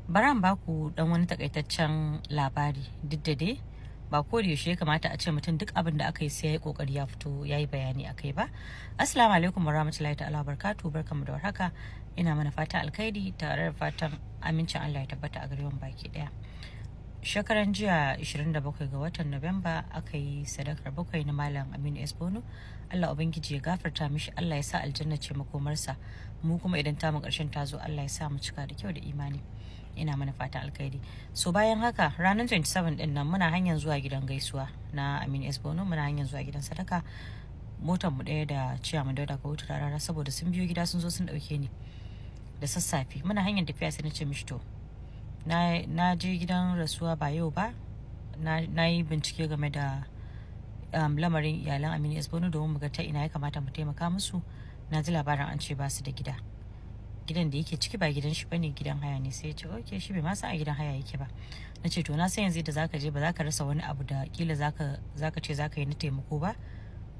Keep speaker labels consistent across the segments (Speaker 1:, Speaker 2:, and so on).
Speaker 1: Bara in baku dan wani takaitaccen labari duk da dai ba ko da yaushe ya kamata a ce mutum duk abin da aka yi sai ya yi kokari ya fito ya yi bayani akai ba. Assalamu alaikum warahmatullahi ta'ala barkatu, barkamu da warhaka. Ina mana fatan alkhairi tare da fatan amincin Allah ya tabbata a gare mu baki daya. Shekaran jiya 27 ga watan Nuwamba aka yi sadakar bakwai na Malam Aminu S. Bono. Allah ubangiji ya gafarta mishi, Allah ya sa aljanna ce makomarsa, mu kuma idan ta mu karshen ta zo Allah ya sa mu cika da kyau da imani. Ina mana fatan alkhairi. So bayan haka ranar 27 din nan muna hanyar zuwa gidan gaisuwa na Aminu S. Bono, muna hanyar zuwa gidan sadaka. Motar mu daya da ciyaman Dauda ka wuta rara saboda sun biyo gida sun zo sun dauke ni da sassafe. Muna hanyar tafiya sai na ce mishi to na je gidan rasuwa ba yau ba, na yi bincike game da lamarin iyalan Aminu S. Bono domin mu ga ta ina ya kamata mu taimaka musu. Na ji labarin an ce ba su da gida, gidan da yake ciki ba gidan shi bane, gidan haya ne. Sai ya ce okay, shi bai ma san a gidan haya yake ba. Na ce to na san yanzu da zaka je ba zaka rasa wani abu da kila zaka ce zaka yi na taimako ba,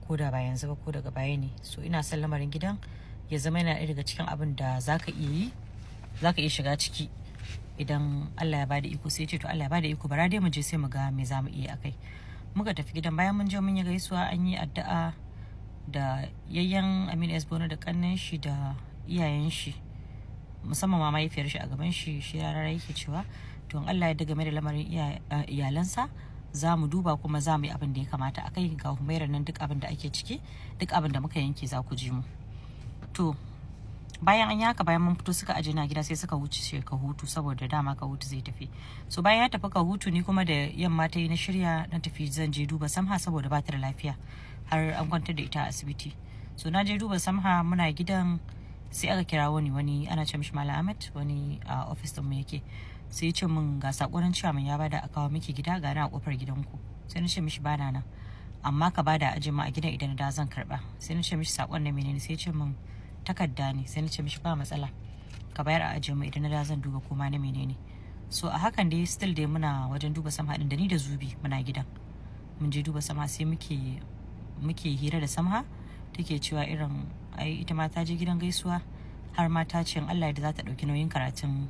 Speaker 1: ko da ba yanzu ba ko daga baya ne. So ina son lamarin gidan ya zama yana daga cikin abin da zaka iya yi, zaka iya shiga ciki idan Allah ya bada iko. Sai ya ce to Allah ya bada iko, bara dai mu je sai mu ga me zamu iya akai. Muka tafi gidan, bayan mun je mun yi gaisuwa, an yi addu'a da yayyan Aminu S. Bono da kannan shi da iyayen shi, musamman ma mahaifiyar shi a gaban shi rarara yake cewa to Allah ya daga mai da lamarin iyalansa za mu duba kuma za mu yi abin da ya kamata akai. Ga Humaira nan duk abin da ake ciki, duk abin da muka yanke za ku ji mu. To bayan an yi haka, bayan mun fito suka aje na gida sai suka wuce ka hutu saboda dama ka hutu zai tafi. So bayan ya tafi ka hutu, ni kuma da yamma ta yi na shirya na tafi zan je duba Samha saboda ba ta da lafiya, har an kwantar da ita a asibiti. So na je duba Samha, muna gidan sai aka kira wani ana ce mishi Malam Ahmed, wani a office din mu yake. Sai ya ce min ga sakonin cewa ya bada a kawo miki gida, ga na a kofar gidanku. Sai na ce mishi bana nan, amma ka bada aje ma a gidan idan da zan karba. Sai na ce mishi sakon na menene, sai ya ce min takarda ne. Sai na ce mishi ba matsala, ka bayar a aje ma idan da zan duba kuma na menene. So a hakan dai still dai muna wajen duba Samha din da ni da Zubi muna gidan. Mun je duba Samha sai muke hira da Samha, take cewa irin ai ita ma ta je gidan gaisuwa, har ma ta ce Allah da za ta dauki nauyin karatun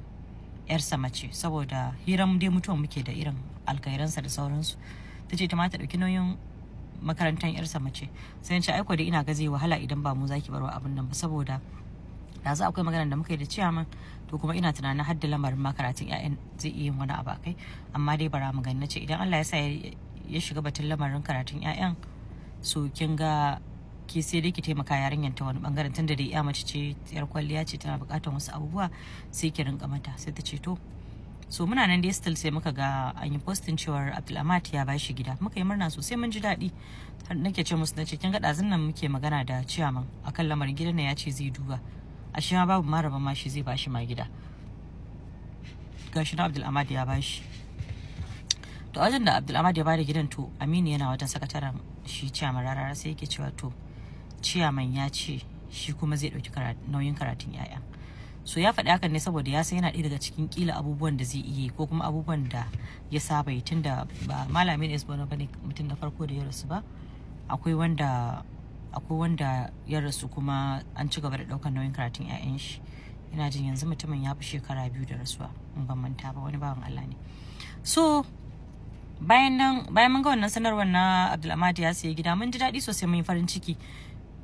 Speaker 1: yarsa mace, saboda hiran dai mutuwa muke da irin alkairansa da sauransu. Ta ce ta ma ta dauki nauyin makarantar yarsa mace. Sai ce aiko da ina ga zai wahala idan ba mu zaki barwa abin nan ba, saboda da za akwai magana da muka yi da ciyaman, to kuma ina tunanin har da lamarin makaratun ƴaƴan zai iya yin wani abu akai. Amma dai bara mu gani. Nace idan Allah ya sa ya shiga batun lamarin karatun ƴaƴan, so kin ga ke sai dai ki taimaka yarinyar ta wani bangaren, tunda dai ya mace ce, yar kwalliya ce, tana bukatar wasu abubuwa, sai ki rinka mata. Sai ta ce to. So muna nan dai still sai muka ga an yi postin cewar Abdulhamad ya bashi gida. Muka yi murna sosai, mun ji daɗi. Har nake ce musu, nace kin ga ɗazun nan muke magana da ciyaman akan lamarin gidan nan, ya ce zai duba, ashe ma babu maraba ma shi zai bashi ma gida. Gashi na Abdulhamad ya bashi. To wajen da Abdulhamad ya bada gidan, to Aminu yana wajen sakataren shi ciyaman rarara, sai yake cewa to ciyaman ya ce shi kuma zai dauki nauyin karatun yaya. So ya faɗi hakan ne saboda ya san yana ɗaya daga cikin kila abubuwan da zai iya ko kuma abubuwan da ya saba yi, tunda ba Malamin S. Bono bane mutum na farko da ya rasu ba. Akwai wanda ya rasu kuma an ci gaba da ɗaukar nauyin karatun yayan shi. Ina jin yanzu mutumin ya fi shekara 2 da rasuwa in ban manta ba, wani bawan Allah ne. So bayan mun ga wannan sanarwar na Abdulhamad ya sayi gida, mun ji daɗi sosai, mun yi farin ciki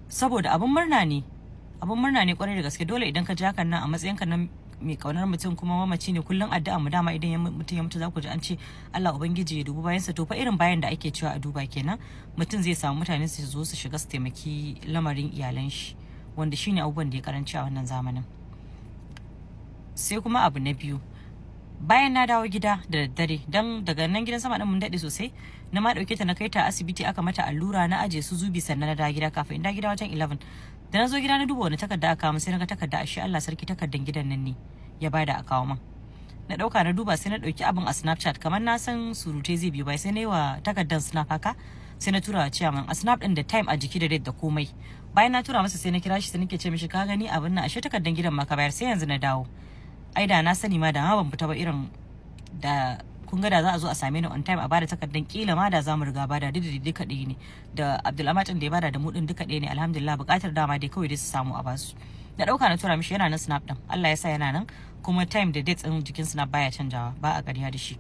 Speaker 1: saboda abun murna ne kwarai da gaske. Dole idan ka ji hakan nan a matsayin ka nan mai kaunar mutum kuma mamaci ne, kullum addu'a mu dama idan mutum ya mutu za ku ji an ce Allah ubangiji ya dubi bayansa. To fa irin bayan da ake cewa a duba kenan, mutum zai samu mutane su zo su shiga su taimaki lamarin iyalan shi, wanda shine abubuwan da ya karanci a wannan zamanin. Sai kuma abu na biyu, bayan na dawo gida da daddare, dan daga nan gidan sama din mun dade sosai, na ma dauke ta na kai ta asibiti aka mata allura, na aje su Zubi, sannan na dawo gida. Kafin in dawo gida wajen 11 da na zo gida na duba wani takarda aka kawo, sai na ga takarda, ashe Allah sarki takardan gidan nan ne ya bada a kawo min. Na dauka na duba, sai na dauki abin a Snapchat, kamar na san surute zai biyo bai, sai na yi wa takardan snap haka, sai na tura wa ciyaman a snap din da time a jiki da date da komai. Bayan na tura masa sai na kira shi, sai nake ce mishi ka gani abin nan, ashe takardan gidan ma ka bayar, sai yanzu na dawo. Ai da na sani ma da ma ban fita ba, irin da kun ga da za a zo a same ni on time a bada takardan, kila ma da za mu riga bada duka ɗaya ne da Abdulhamad din da ya bada da mu din duka ɗaya ne. Alhamdulillah, buƙatar dama dai kawai dai su samu a basu. Na dauka na tura mishi, yana nan snap din, Allah ya sa yana nan, kuma time da dates din jikinsu na baya canjawa, ba a ƙarya da shi.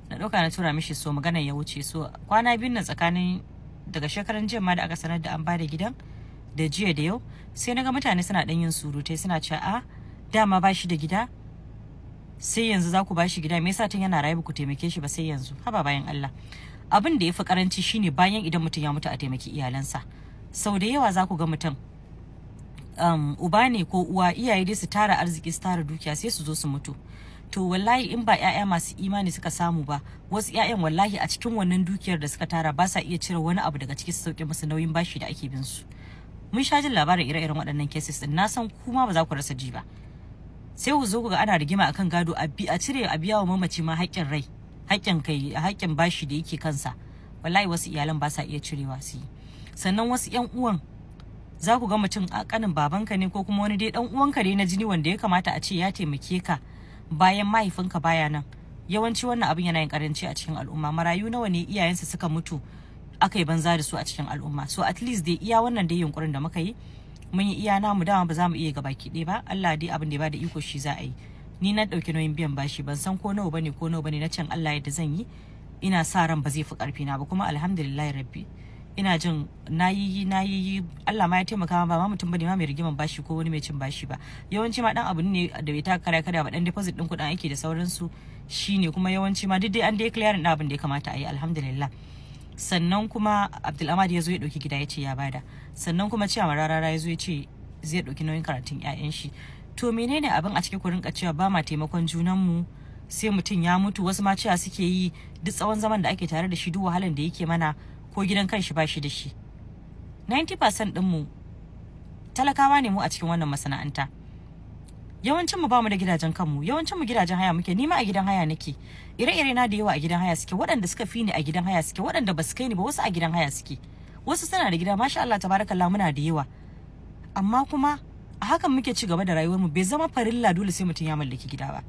Speaker 1: Na ɗauka na tura mishi, so maganar ya wuce. So kwana biyun nan tsakanin daga shekaran jiya ma da aka sanar da an bada gidan da jiya da yau, sai naga mutane suna ɗan yin surutai suna cewa a dama ba shi da gida, sai yanzu za ku ba shi gida, me yasa tun yana raye ba ku taimake shi ba sai yanzu? Haba bayan Allah, abin da ya fi karanci shine bayan idan mutum ya mutu a taimaki iyalansa. Sau da yawa za ku ga mutum uba ne ko uwa, iyaye dai su tara arziki su tara dukiya sai su zo su mutu. To wallahi in ba 'ya'ya masu imani suka samu ba, wasu 'ya'yan wallahi a cikin wannan dukiyar da suka tara ba sa iya cire wani abu daga ciki su sauke musu nauyin bashi da ake bin su. Mun sha jin labarin ire-iren waɗannan cases din, na san kuma ba za ku rasa ji ba. Sai ku zo ku ga ana rigima akan gado, a cire a biya wa mamaci ma haƙƙin rai, haƙƙin bashi da yake kansa. Wallahi wasu iyalan ba sa iya cirewa su yi. Sannan wasu 'yan uwan za ku ga mutum a kanin babanka ne ko kuma wani dai dan uwanka ne na jini wanda ya kamata a ce ya taimake ka bayan mahaifinka baya nan. Yawanci wannan abin yana yin karanci a cikin al'umma. Marayu nawa ne iyayensu suka mutu aka yi banza da su a cikin al'umma. So at least dai iya wannan dai yunkurin da muka yi, mun yi iya namu, dama ba za mu iya gabaki ɗaya ba. Allah dai abin da ya bada iko shi za a yi. Ni na ɗauki nauyin biyan bashi, ban san ko nawa bane na can Allah yadda zan yi. Ina sa ran ba zai fi ƙarfi na ba, kuma alhamdulillah rabbi ina jin nayi Allah ma ya taimaka, ba ma mutum bane ma mai rigiman bashi ko wani mai cin bashi ba. Yawanci ma dan abu ne da bai ta kare ba, dan deposit din kudin aiki da sauransu shine, kuma yawanci ma duk dai an dai clearing din abin da ya kamata a yi, alhamdulillah. Sannan kuma Abdulhamad ya zo ya dauki gida ya ce ya bada. Sannan kuma cewa Rarara ya zo ya ce zai dauki nauyin karatun ƴaƴan shi. To menene abin a cikin ku rinka cewa ba ma taimakon junan mu, sai mutum ya mutu, wasu ma cewa suke yi duk tsawon zaman da ake tare da shi duk wahalan da yake mana ko gidan kanshi ba shi da shi. 90% ɗinmu talakawa ne mu a cikin wannan masana'anta. Yawancin mu ba mu da gidajen kanmu, yawancin mu gidajen haya muke. Ni ma a gidan haya nake, ire-ire na da yawa a gidan haya suke, waɗanda suka fi ni a gidan haya suke, waɗanda ba su kai ni ba wasu a gidan haya suke, wasu suna da gida masha Allah tabarakallah muna da yawa. Amma kuma a hakan muke ci gaba da rayuwar mu. Bai zama farilla dole sai mutum ya mallaki gida ba.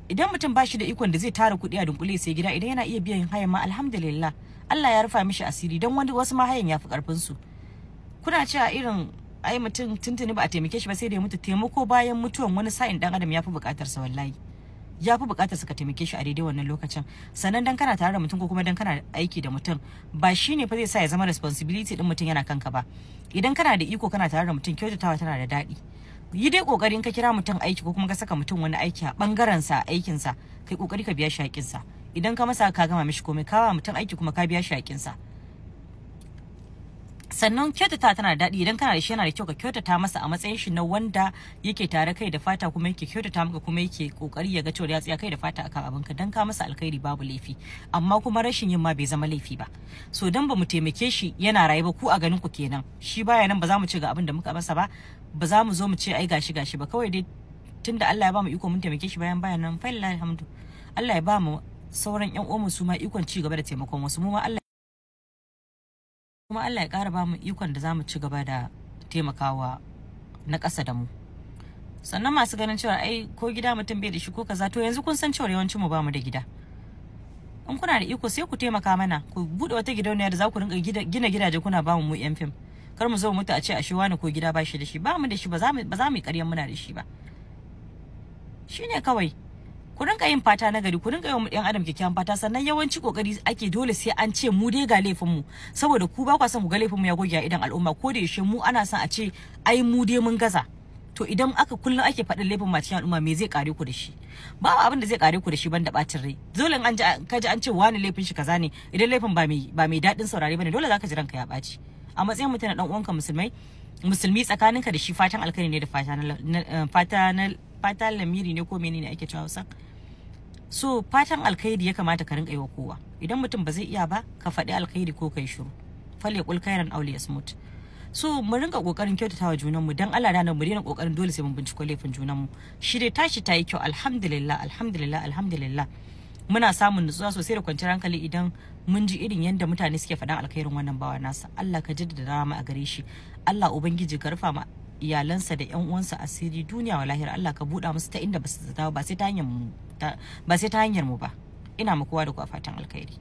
Speaker 1: Idan mutum ba shi da ikon da zai tara kuɗi a dunkule sai gida, idan yana iya biyan hayan ma alhamdulillah, Allah ya rufa mishi asiri, don wasu ma hayan ya fi karfin su. Kuna cewa irin ai mutum tuntuni ba a taimake shi ba sai da ya mutu. Taimako bayan mutuwan wani sa'in dan adam ya fi bukatar sa, wallahi ya fi bukatar sa ka taimake shi a daidai wannan lokacin. Sannan dan kana tare da mutum ko kuma dan kana aiki da mutum, ba shine fa zai sa ya zama responsibility din mutum yana kanka ba. Idan kana da iko kana tare da mutum, kyautatawa tana da daɗi. Yi dai kokarin ka kira mutum aiki ko kuma ka saka mutum wani aiki a bangaren sa, aikin sa, kai kokari ka biya shi haƙin sa. Idan ka masa ka gama mishi komai, ka ba mutum aiki kuma ka biya shi haƙin sa. Sannan kyautata tana da daɗi. Idan kana da shi yana da kyau ka kyautata masa a matsayin shi na wanda yake tare kai da fata, kuma yake kyautata maka, kuma yake kokari ya ga cewa ya tsaya kai da fata akan abinka. Dan ka masa alkhairi babu laifi, amma kuma rashin yin ma bai zama laifi ba. So dan ba mu taimake shi yana raye ba, ku a ganin ku kenan shi baya nan, ba za mu ce ga abin da muka masa ba, ba za mu zo mu ce ai gashi ba. Kawai dai tunda Allah ya ba mu iko mun taimake shi bayan nan, fa lillahi alhamdu. Allah ya ba mu sauran ƴan uwanmu su ma ikon ci gaba da taimakon wasu, mu ma Allah ya ƙara ba mu ikon da za mu ci gaba da taimakawa na ƙasa da mu. Sannan masu ganin cewa ai ko gida mutum bai da shi ko kaza, to yanzu kun san cewa yawancin mu ba mu da gida. In kuna da iko sai ku taimaka mana, ku bude wata gidauniya da za ku rinka gina gidaje kuna ba mu yan fim. Kar mu zo mutu a ce a shi wani ko gida ba shi da shi, ba mu da shi, ba za mu yi ƙaryan muna da shi ba. Shine kawai. Ku rinka yin fata na gari, ku rinka yin yan adam kyakkyawan fata. Sannan yawanci kokari ake dole sai an ce mu dai ga laifin mu, saboda ku ba kwa son ku ga laifin mu ya goge a idan al'umma. Ko da yaushe mu ana son a ce ai mu dai mun gaza. To idan aka kullum ake faɗin laifin ma cikin al'umma, me zai kare ku da shi? Ba abin da zai kare ku da shi banda bacin rai. Dole an kaji an ce wani laifin shi kaza ne, idan laifin ba mai daɗin saurare bane, dole zaka ji ranka ya ɓaci. A matsayin mutum na dan uwanka musulmi tsakaninka da shi fatan alkhairi ne da fata lamiri ne ko menene ake cewa Hausa. So fatan alkhairi ya kamata ka rinka yi wa kowa. Idan mutum ba zai iya ba, ka faɗi alkhairi ko kai shiru. Falle kul khairan aw liyasmut. So mu rinka kokarin kyautatawa junan mu, dan Allah da mu daina kokarin dole sai mun binciko laifin junan mu. Shi dai tashi tayi kyau, alhamdulillah. Muna samun nutsuwa sosai da kwanciyar hankali idan mun ji irin yadda mutane suke faɗan alkhairin wannan bawa nasa. Allah ka jaddada rama a gare shi. Allah ubangiji ka rufa ma iyalansa da ƴan uwansa asiri duniya wa lahira. Allah ka buɗa musu ta inda ba su zata ba sai ta hanyar mu ba. Ina ma kowa da kowa fatan alkhairi.